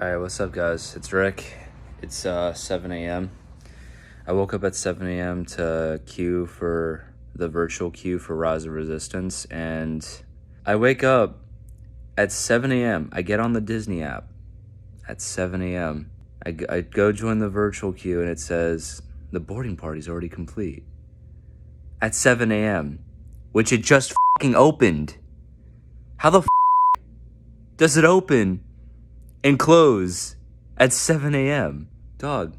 Alright, what's up guys? It's Rick. It's 7 a.m. I woke up at 7 a.m. to queue for the virtual queue for Rise of Resistance, and I wake up at 7 a.m. I get on the Disney app at 7 a.m. I go join the virtual queue and it says the boarding party's already complete. At 7 a.m. Which it just f***ing opened. How the f*** does it open and close at 7 a.m. Dog,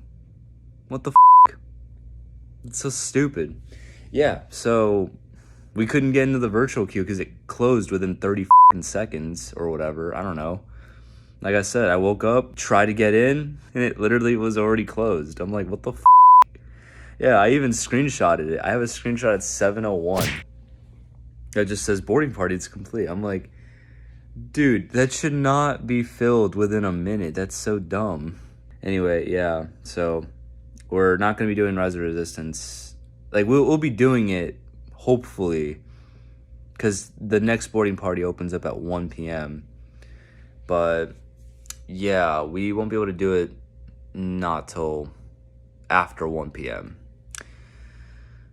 what the f***? It's so stupid. Yeah, so we couldn't get into the virtual queue because it closed within 30 f***ing seconds or whatever. I don't know. Like I said, I woke up, tried to get in, and it literally was already closed. I'm like, what the f***? Yeah, I even screenshotted it. I have a screenshot at 7:01. That just says boarding party is complete. I'm like, dude, that should not be filled within a minute. That's so dumb. Anyway, yeah, so we're not going to be doing Rise of Resistance. Like, we'll be doing it, hopefully, because the next boarding party opens up at 1 p.m. But, yeah, we won't be able to do it not till after 1 p.m.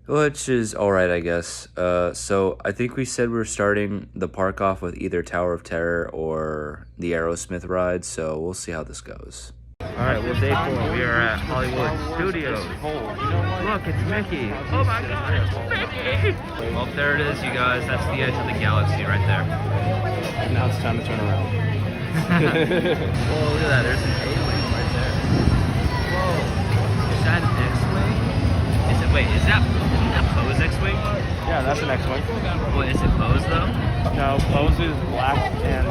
Which is alright, I guess. So I think we said we're starting the park off with either Tower of Terror or the Aerosmith ride, so we'll see how this goes. Alright, well, day 4, we are at Hollywood Studios. Look, it's Mickey. Oh my god, it's Mickey! Well, there it is, you guys. That's the edge of the galaxy right there. Now it's time to turn around. Whoa, look at that. There's an A-wing right there. Whoa. Is that an X-wing? Wait, is that Poe's X-wing? Yeah, that's an X-wing. What, is it Poe's though? No, Poe's is black and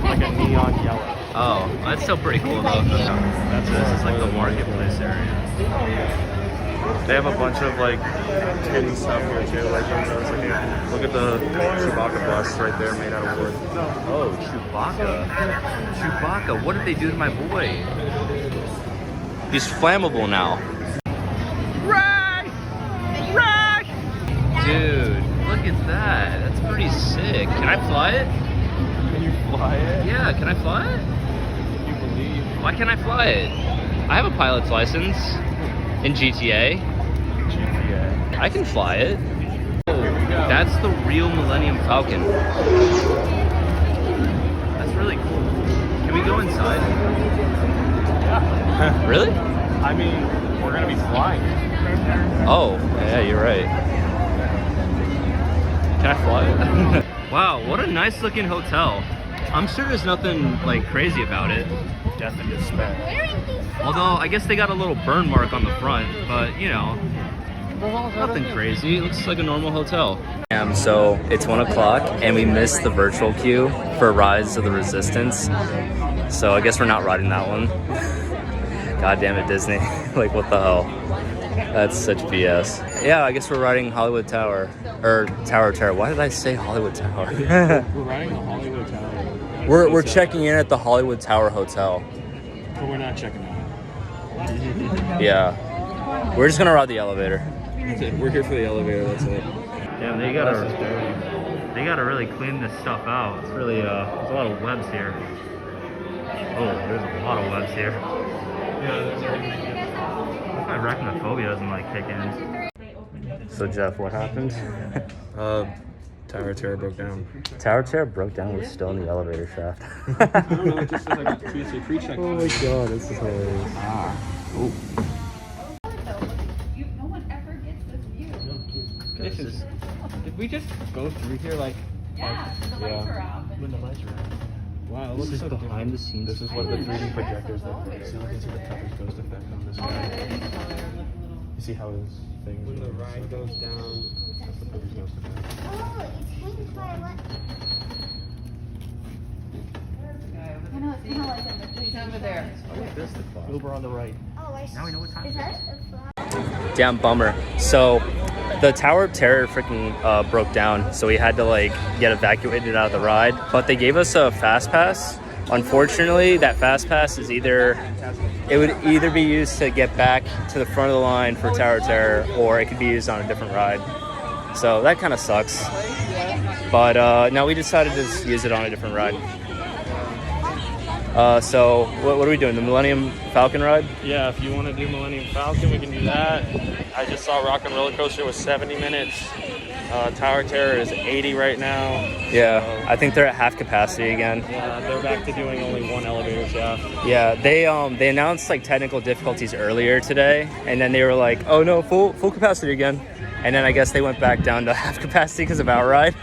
like a neon yellow. Oh, that's still pretty cool though. This is like the marketplace area. They have a bunch of like tin stuff here too. Like, look at the Chewbacca bus right there made out of wood. Oh, Chewbacca. Chewbacca, what did they do to my boy? He's flammable now. Dude, look at that. That's pretty sick. Can I fly it? Can you fly it? Yeah, can I fly it? You believe? Why can't I fly it? I have a pilot's license in GTA. GTA. I can fly it. That's the real Millennium Falcon. That's really cool. Can we go inside? Yeah. Really? I mean, we're gonna be flying. Oh, yeah, you're right. Can I fly it? Wow, what a nice looking hotel. I'm sure there's nothing like crazy about it. Death and despair. Although I guess they got a little burn mark on the front, but you know, nothing crazy. It looks like a normal hotel. So it's 1 o'clock and we missed the virtual queue for Rise of the Resistance. So I guess we're not riding that one. God damn it, Disney. Like, what the hell? That's such BS. Yeah, I guess we're riding Hollywood Tower. Or Tower of Terror. Why did I say Hollywood Tower? We're riding the Hollywood Tower. We're checking in at the Hollywood Tower Hotel. But we're not checking out. Yeah. We're just gonna ride the elevator. That's it. We're here for the elevator, that's it. Yeah, they gotta really clean this stuff out. It's really there's a lot of webs here. Oh, there's a lot of webs here. My arachnophobia doesn't like kick in. So Jeff, what happened? Tower of Terror broke down. Tower of Terror broke down. We're still in the elevator shaft. I don't know, it just says like a pre-check. Oh my god, this is hilarious. Ooh. No one ever gets this view. Did we just go through here like? Yeah, the lights are off. When the lights are on. Wow, it looks This is so behind the scenes. This is what the 3D projectors look like. So you can see the Tucker's ghost effect on this guy. You see how his thing is when the ride goes down. That's the Tucker's ghost effect. Oh, it's hanging by what? I know, it's kind of like he's over there. Uber on the right. Oh, I see. Now we know what time Is it that a flag? Damn bummer. So the Tower of Terror freaking broke down, so we had to like get evacuated out of the ride. But they gave us a fast pass. Unfortunately, that fast pass is it would either be used to get back to the front of the line for Tower of Terror, or it could be used on a different ride. So that kind of sucks. But no, we decided to just use it on a different ride. So what are we doing? The Millennium Falcon ride? Yeah, if you want to do Millennium Falcon, we can do that. I just saw Rock and Roller Coaster was 70 minutes. Tower Terror is 80 right now. Yeah, So, I think they're at half capacity again. yeah, they're back to doing only one elevator shaft. Yeah, they announced like technical difficulties earlier today, and then they were like, oh no, full capacity again. And then I guess they went back down to half capacity because of our ride.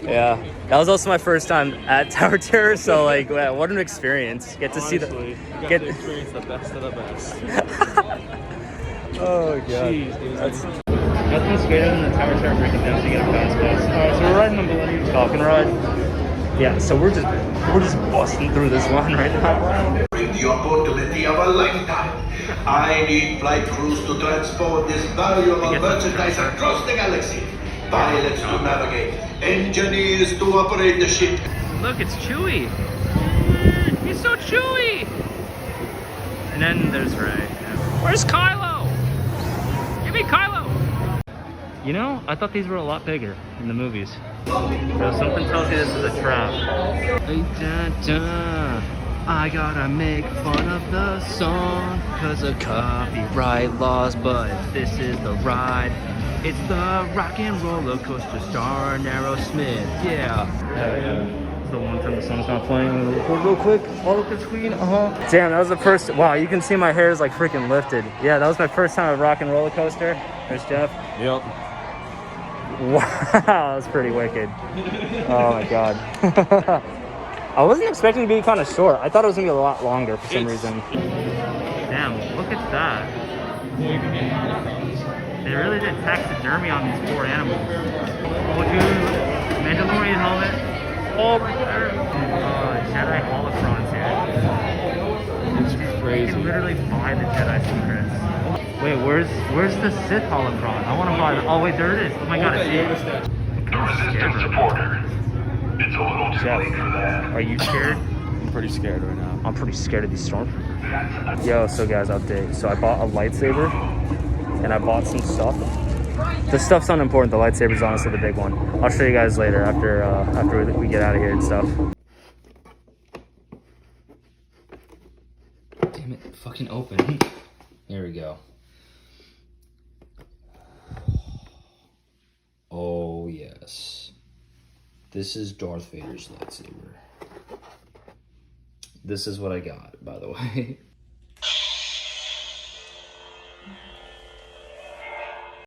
Yeah, that was also my first time at Tower Terror, so like, wow, what an experience! Get to see the, You got get to experience the best of the best. Oh god, Jeez, dude. nothing scarier than the Tower Terror breaking down to get a fast pass. All right, so we're riding the Millennium Falcon ride. Yeah, so we're just busting through this line right now. The opportunity of a lifetime. I need flight crews to transport this valuable merchandise across the galaxy. Pilots to navigate, engineers to operate the ship. Look, it's Chewie. He's so Chewy. And then there's Rey. Where's Kylo? Give me Kylo. You know, I thought these were a lot bigger in the movies. So something tells you this is a trap. I gotta make fun of the song because of copyright laws, but this is the ride. It's the rock and roller coaster star Aerosmith. Yeah. It's the one time the song's not playing. I'm gonna record real quick. All up the screen. Damn, that was the first. Wow, you can see my hair is like freaking lifted. Yeah, that was my first time at rock and roller coaster. There's Jeff. Yep. Wow, that was pretty wicked. Oh my god. I wasn't expecting to be kind of short. I thought it was gonna be a lot longer for some reason. Damn, look at that. They really did taxidermy on these poor animals. Oh dude, Mandalorian helmet. Oh right there. Jedi holocrons here. It's crazy. You can literally buy the Jedi secrets. Wait, where's the Sith holocron? I want to buy it. Oh wait, there it is. Oh my god, I see it. Resistance supporter. It's a little too late for that. Are you scared? I'm pretty scared right now. I'm pretty scared of these stormtroopers. Yo, so guys, update. So I bought a lightsaber, and I bought some stuff. The stuff's unimportant. The lightsaber's honestly the big one. I'll show you guys later after we get out of here and stuff. Damn it, fucking open. There we go. Oh yes. This is Darth Vader's lightsaber. This is what I got, by the way.